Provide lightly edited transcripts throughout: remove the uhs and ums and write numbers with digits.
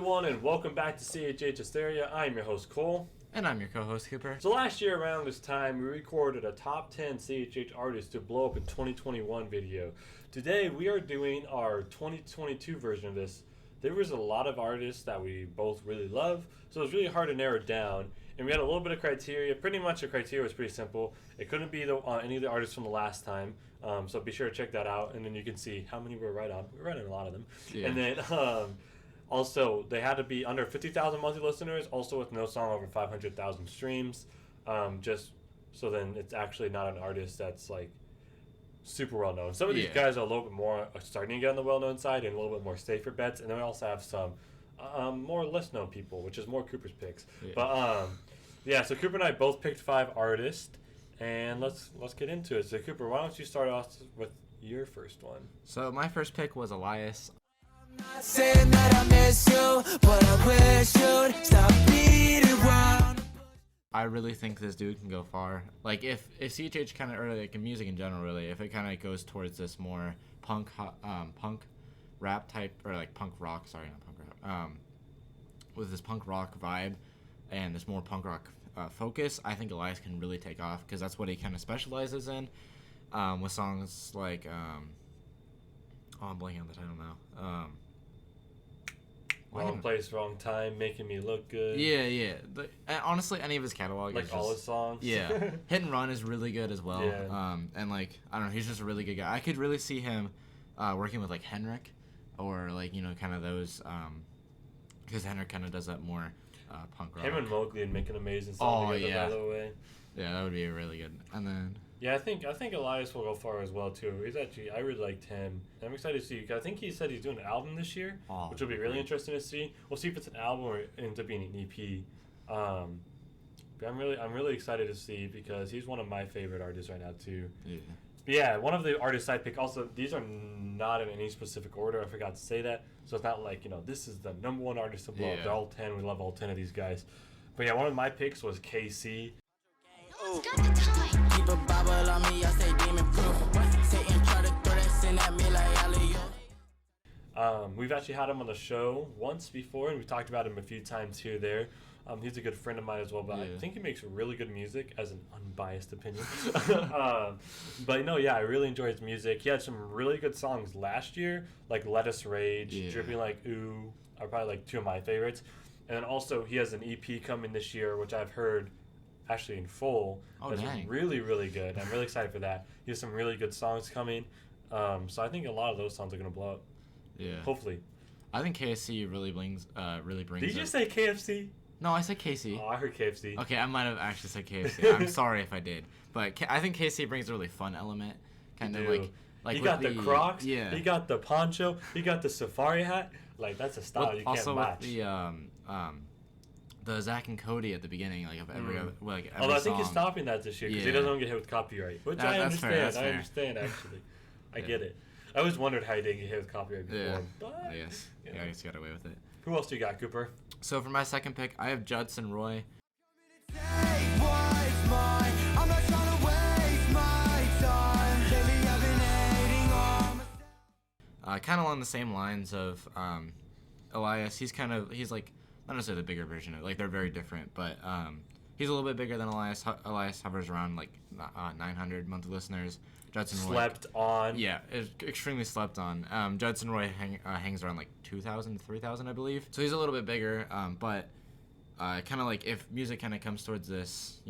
everyone, and welcome back to CHH Hysteria. I'm your host, Cole. And I'm your co-host, Cooper. So last year around this time, we recorded a top 10 CHH artists to blow up in 2021 video. Today, we are doing our 2022 version of this. There was a lot of artists that we both really love, so it was really hard to narrow it down. And we had a little bit of criteria. Pretty much the criteria was pretty simple. It couldn't be any of the artists from the last time. So be sure to check that out, and then you can see how many we're right on. We're right on a lot of them. Yeah. And then also, they had to be under 50,000 monthly listeners, also with no song over 500,000 streams. Just so then it's actually not an artist that's like super well known. Some of these guys are a little bit more starting to get on the well known side and a little bit more safer bets. And then we also have some more less known people, which is more Cooper's picks. Yeah. But so Cooper and I both picked 5 artists, and let's get into it. So Cooper, why don't you start off with your first one? So my first pick was Elias. Not saying that I miss you, but I wish you'd stop beating around. I really think this dude can go far. Like if CHH kind of, or like in music in general, really, if it kind of goes towards this more punk rap type, or like punk rock, sorry, not punk rap, with this punk rock vibe and this more punk rock focus, I think Elias can really take off because that's what he kind of specializes in, with songs like I'm blanking on the title now. Wrong place, wrong time, making me look good. Yeah. Honestly, any of his catalog, like all his songs. Yeah, Hit and Run is really good as well. Yeah. And like I don't know, he's just a really good guy. I could really see him working with like Henrik, or like kind of those, because Henrik kind of does that more punk rock. Him and Mowgli would make an amazing song together, by the way. Yeah, that would be really good. And then I think Elias will go far as well too. I really liked him. And I'm excited to see. I think he said he's doing an album this year, which will be really interesting to see. We'll see if it's an album or it ends up being an EP. But I'm really excited to see because he's one of my favorite artists right now too. Yeah. But yeah, one of the artists I pick. Also, these are not in any specific order. I forgot to say that. So it's not like this is the number one artist to blow up. They're all 10. We love all 10 of these guys. But yeah, one of my picks was KC. Keep a Bible on me, I say demon proof. Satan try to throw that sin at me like Elias. We've actually had him on the show once before, and we talked about him a few times here or there. He's a good friend of mine as well, but I think he makes really good music, as an unbiased opinion. But I really enjoy his music. He had some really good songs last year, like Let Us Rage, Dripping Like Ooh, are probably like 2 of my favorites. And then also he has an EP coming this year, which I've heard actually in full. That's really, really good. I'm really excited for that. He has some really good songs coming. So I think a lot of those songs are going to blow up. Yeah. Hopefully. I think KFC really brings Did you just say KFC? No, I said KC. Oh, I heard KFC. Okay, I might have actually said KFC. I'm sorry if I did. But I think KC brings a really fun element. Kind of like you got the Crocs. Yeah. You got the poncho. You got the safari hat. Like, that's a style you can't match. Also with the Zach and Cody at the beginning, like of every other, every Although I think song. he's stopping that this year because he doesn't want to get hit with copyright, which I understand. Fair, I understand actually. I get it. I always wondered how he didn't get hit with copyright before. But I guess he got away with it. Who else do you got, Cooper? So for my second pick, I have Judson Roy. Kind of along the same lines of Elias. He's like, not necessarily the bigger version of it. Like, they're very different, but he's a little bit bigger than Elias. Elias hovers around like 900 monthly listeners. Judson Roy slept on. Yeah, extremely slept on. Judson Roy hangs around like 2,000 to 3,000, I believe. So he's a little bit bigger, but kind of like if music kind of comes towards this,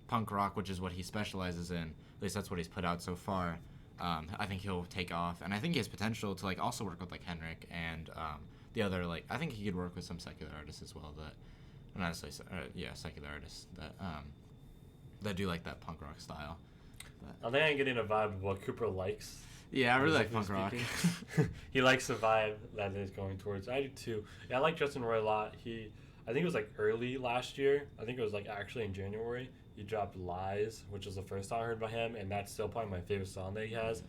punk rock, which is what he specializes in. At least that's what he's put out so far. I think he'll take off, and I think he has potential to like also work with like Henrik and the other I think he could work with some secular artists as well not necessarily secular artists that do like that punk rock style. I think I'm getting a vibe of what Cooper likes. Yeah, I really like punk rock. He likes the vibe that is going towards. I do too. Yeah, I like Justin Roy a lot. I think it was like early last year. I think it was like actually in January. He dropped Lies, which was the first song I heard by him, and that's still probably my favorite song that he has.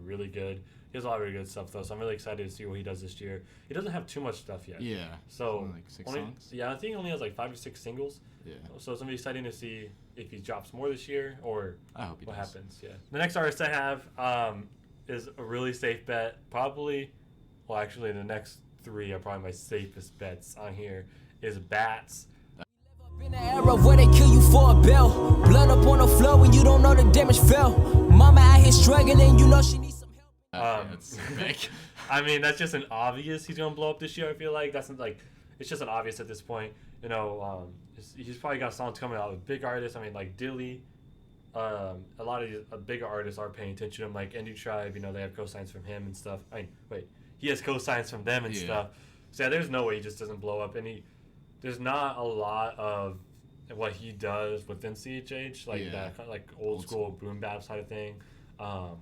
Really good. He has a lot of really good stuff though, so I'm really excited to see what he does this year. He doesn't have too much stuff yet. Yeah. So only like 6 songs. Yeah, I think he only has like 5 or 6 singles. Yeah. So it's gonna be exciting to see if he drops more this year or I hope he what does. happens. Yeah. The next artist I have is a really safe bet. Probably, well, actually, the next three are probably my safest bets on here. Is Bats. In the era where they kill you for a bill. Blood up on the floor when you don't know the damage fell. Mama out here struggling, you know she needs some help. That's big. I mean, that's just an obvious he's gonna blow up this year. I feel like that's like it's just an obvious at this point. You know, he's probably got songs coming out with big artists. I mean, like Dilly. A lot of these bigger artists are paying attention to him, like Indie Tribe. You know, they have cosigns from him and stuff. I mean, wait, he has cosigns from them and stuff. So yeah, there's no way he just doesn't blow up. And there's not a lot of what he does within CHH, like that kind of like old school boom bap side of thing. So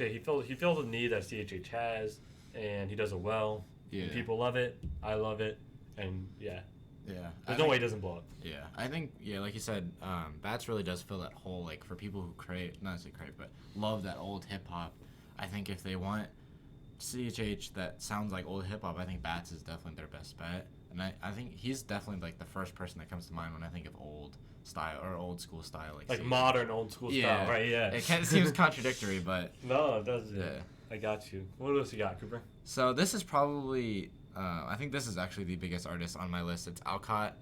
yeah, he feels the need that CHH has, and he does it well. Yeah. And people love it. I love it, and yeah. Yeah. There's no way he doesn't blow up. Yeah. I think, like you said, Bats really does fill that hole, like, for people who not necessarily crave, but love that old hip-hop. I think if they want CHH that sounds like old hip-hop, I think Bats is definitely their best bet. And I think he's definitely, like, the first person that comes to mind when I think of old style, or old school style. Like modern old school style, right? Yeah. It kind of seems contradictory, but... No, it doesn't. Yeah. I got you. What else you got, Cooper? So this is probably... I think this is actually the biggest artist on my list. It's Alcott.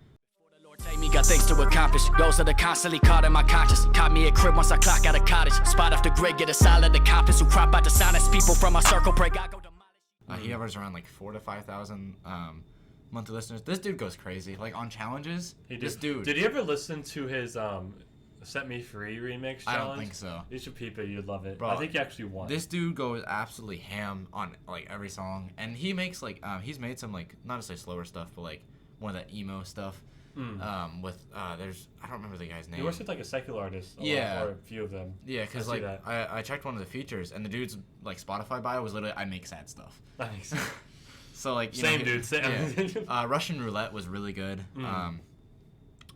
Take me, got things to accomplish. Goals that are constantly caught in my conscience. Caught me at crib once I clock out of cottage. Spot off the grid, get a solid accomplice who crop out the silence. People from my circle break. I go demolish. He hovers around like 4,000 to 5,000 monthly listeners. This dude goes crazy. Like on challenges. This dude. Did you ever listen to his Set Me Free remix challenge? I don't think so. You should peep it. You'd love it. Bro, I think he actually won. This dude goes absolutely ham on like every song, and he makes like he's made some like not necessarily slower stuff, but like more of that emo stuff. With there's I don't remember the guy's name. He works with like a secular artist. Or a few of them. Yeah, because like I checked one of the features, and the dude's like Spotify bio was literally I make sad stuff. Nice. So like same dude. Yeah. Russian Roulette was really good.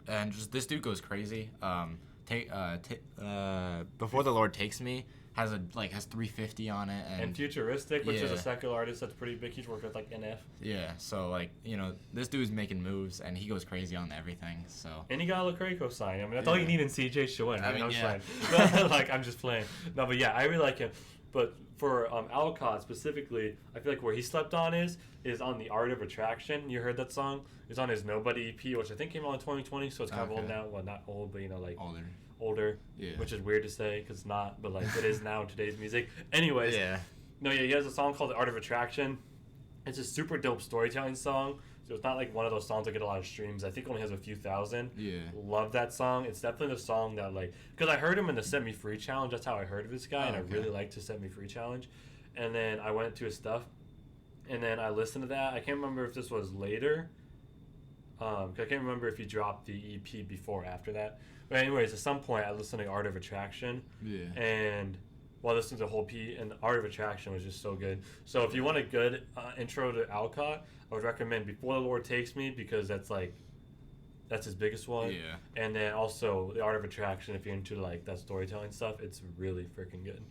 And just this dude goes crazy. Before the Lord Takes Me has 350 on it, and Futuristic, which is a secular artist that's pretty big. He's worked with like NF. Yeah, so like this dude's making moves, and he goes crazy on everything. So and he got a Lecrae cosign. I mean, that's all you need in CJ to win. I'm just playing. Like I'm just playing. No, but yeah, I really like him. But for Alcott specifically, I feel like where he slept on is on The Art of Attraction. You heard that song? It's on his Nobody EP, which I think came out in 2020, so it's kind of old now. Well, not old, but like older. Yeah. Which is weird to say because it's not, but like it is now in today's music. Anyways. Yeah. No, yeah, he has a song called The Art of Attraction. It's a super dope storytelling song. So it's not like one of those songs that get a lot of streams. I think it only has a few thousand. Yeah. Love that song. It's definitely the song that like, because I heard him in the Set Me Free challenge. That's how I heard of this guy, and I really liked his Set Me Free challenge. And then I went to his stuff, and then I listened to that. I can't remember if this was later. I can't remember if he dropped the EP before or after that. But anyways, at some point I listened to Art of Attraction. Yeah. And while listening to the whole EP, and Art of Attraction was just so good. So if you want a good intro to Alcott, I would recommend Before the Lord Takes Me, because that's his biggest one. Yeah. And then also The Art of Attraction, if you're into like that storytelling stuff, it's really freaking good.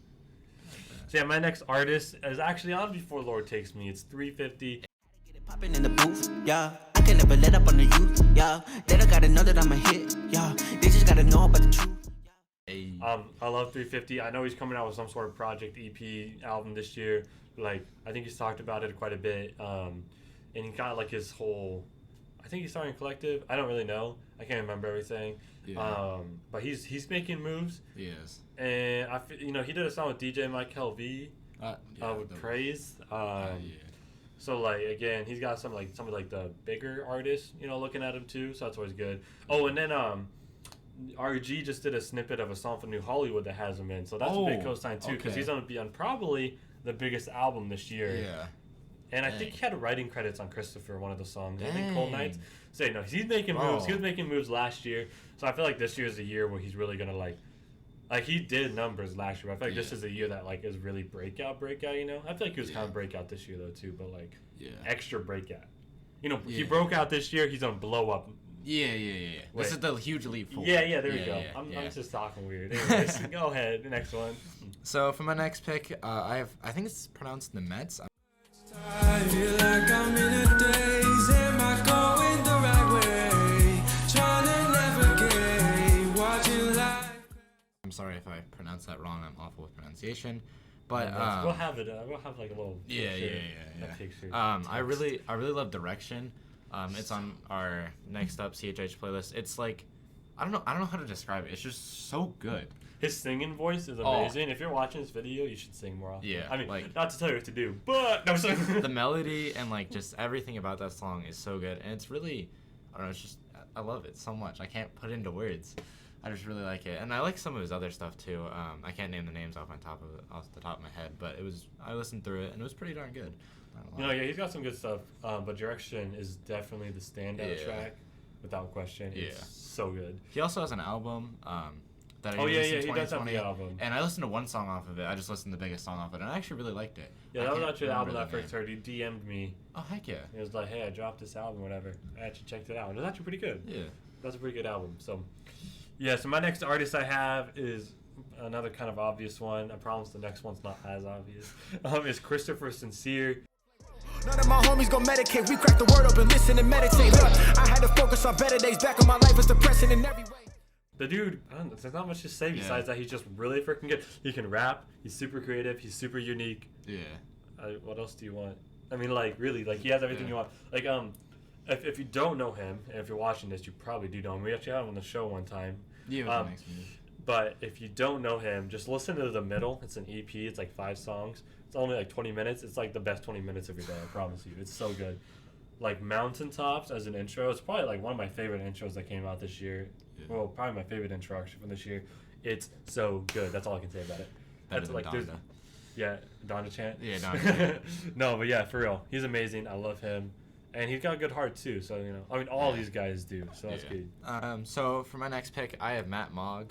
So yeah, my next artist is actually on Before the Lord Takes Me. It's 350. Popping in the booth, yeah. I can never let up on the youth, yeah. They don't gotta know that I'm a hit, yeah. They just gotta know about the truth. Hey. I love 350. I know he's coming out with some sort of project EP album this year. Like I think he's talked about it quite a bit. And he got like his whole. I think he's starting a collective. I don't really know. I can't remember everything. Yeah. But he's making moves. Yes. And he did a song with DJ Mike LV. With Praise. Yeah. So like again, he's got some of the bigger artists, looking at him too. So that's always good. Oh, and then RG just did a snippet of a song from New Hollywood that has him in. So that's a big cosign too, because he's gonna be on probably the biggest album this year. Yeah. And I think he had writing credits on Christopher, one of the songs. I think Cold Nights. So he's making moves. He was making moves last year. So I feel like this year is the year where he's really gonna like he did numbers last year. But I feel like this is a year that is really breakout. I feel like he was kind of breakout this year though too, but extra breakout. He broke out this year. He's gonna blow up. Yeah. This is the huge leap forward. Yeah. There we go. I'm just talking weird. Anyways, go ahead. The next one. So for my next pick, I think it's pronounced the Mets. I feel like I'm in a daze. Am I going the right way? Trying to navigate, watching life. I'm sorry if I pronounced that wrong. I'm awful with pronunciation. But we'll have it. We'll have like a little picture. Yeah. Picture, I really love Direction. It's on our next up CHH playlist. It's like, I don't know how to describe it. It's just so good. His singing voice is amazing. If you're watching this video, you should sing more often. Yeah, I mean, like, not to tell you what to do, but no. The melody and like just everything about that song is so good, and it's really, I don't know. It's just, I love it so much. I can't put it into words. I just really like it, and I like some of his other stuff too. I can't name the names off the top of my head, but I listened through it and it was pretty darn good. He's got some good stuff. But Direction is definitely the standout track, without question. It's so good. He also has an album. That I he does have the album. And I listened to one song off of it. I just listened to the biggest song off of it, and I actually really liked it. Yeah, that was actually the album that I first heard. He DM'd me. Oh, heck yeah. He was like, hey, I dropped this album, whatever. I actually checked it out. And it was actually pretty good. Yeah. That's a pretty good album. So my next artist I have is another kind of obvious one. I promise the next one's not as obvious. It's Christopher Sincere. None of my homies go Medicaid. We crack the word open, listen and meditate. Look, I had to focus on better days. Back when my life was depressing in every way. The dude, there's not much to say besides that he's just really freaking good. He can rap. He's super creative. He's super unique. Yeah. What else do you want? I mean, like, really, like, he has everything you want. Like, if you don't know him, and if you're watching this, you probably do know him. We actually had him on the show one time. Yeah, but if you don't know him, just listen to The Middle. It's an EP. It's like 5 songs. It's only like 20 minutes. It's like the best 20 minutes of your day, I promise you. It's so good. Like, Mountaintops as an intro. It's probably like one of my favorite intros that came out this year. Yeah. Well, probably my favorite intro actually from this year. It's so good. That's all I can say about it. Better than like Donda. Yeah, Donda chant. Yeah, Donda. No, but yeah, for real, he's amazing. I love him, and he's got a good heart too. So I mean, all these guys do. So that's good. So for my next pick, I have Mattoggy.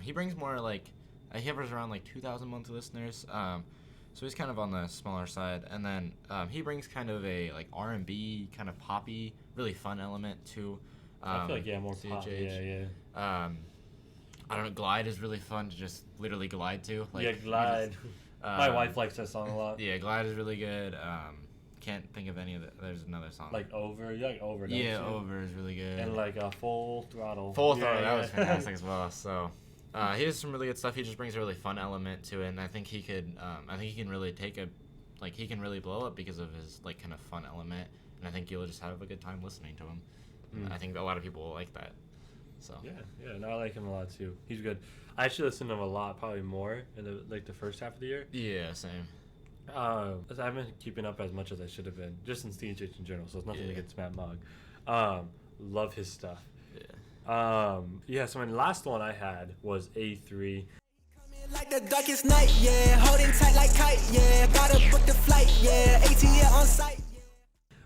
He brings more like, he hovers around like 2,000 monthly listeners. So he's kind of on the smaller side, and then he brings kind of a like R&B kind of poppy, really fun element to. I feel like more pop. Yeah. I don't know. Glide is really fun to just literally glide to. Like, Glide. My wife likes that song a lot. Yeah, Glide is really good. Can't think of any of the. There's another song. Like Over. You like Over? Yeah, Over is really good. And like Full Throttle. Full Throttle. That was fantastic as well. So. He has some really good stuff. He just brings a really fun element to it, and I think he could. I think he can really he can really blow up because of his like kind of fun element, and I think you'll just have a good time listening to him. I think a lot of people will like that. So yeah, no, I like him a lot too. He's good. I actually listen to him a lot, probably more in the first half of the year. Yeah, same. I haven't been keeping up as much as I should have been, just in CHH in general. So it's nothing against Mattoggy. Love his stuff. Yeah. So my last one I had was A3. Like the darkest night, yeah. Holding tight like kite, yeah. Gotta book the flight, yeah. ATL on site. Yeah.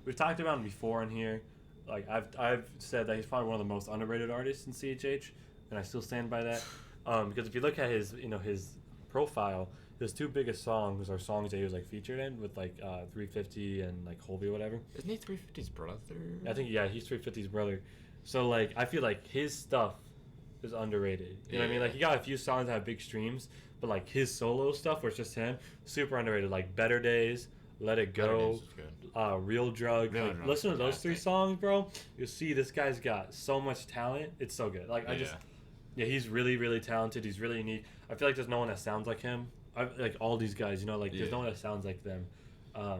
We've talked about him before in here. Like I've said that he's probably one of the most underrated artists in CHH, and I still stand by that. Because if you look at his his profile, his 2 biggest songs are songs that he was like featured in with like 350 and like Colby or whatever. Isn't he 350's brother? I think he's 350's brother. So, like, I feel like his stuff is underrated. You know what I mean? Like, he got a few songs that have big streams, but, like, his solo stuff, where it's just him, super underrated. Like, Better Days, Let It Go, Real Drug. Listen to those 3 songs, bro. You'll see this guy's got so much talent. It's so good. Like, he's really, really talented. He's really unique. I feel like there's no one that sounds like him. Like, all these guys, there's no one that sounds like them.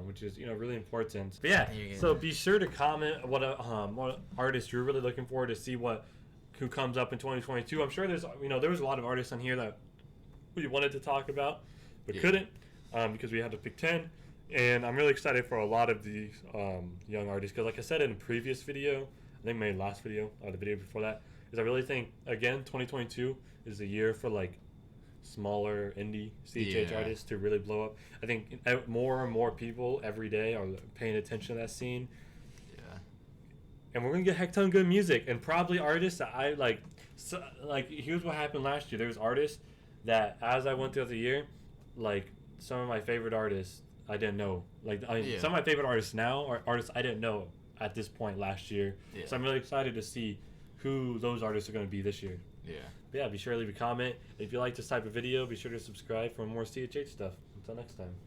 Which is really important. But yeah, so be sure to comment what artist you're really looking for to see who comes up in 2022. I'm sure there's there was a lot of artists on here that we wanted to talk about but couldn't because we had to pick 10. And I'm really excited for a lot of these young artists because, like I said in a previous video, I think my last video or the video before that, is I really think again 2022 is a year for like smaller indie CHH artists to really blow up. I think more and more people every day are paying attention to that scene. Yeah. And we're gonna get a heck ton of good music and probably artists that I like. So, like, here's what happened last year. There was artists that as I went throughout the year, like some of my favorite artists I didn't know. Like some of my favorite artists now are artists I didn't know at this point last year. Yeah. So I'm really excited to see who those artists are going to be this year. Yeah. But yeah, be sure to leave a comment. If you like this type of video, be sure to subscribe for more CHH stuff. Until next time.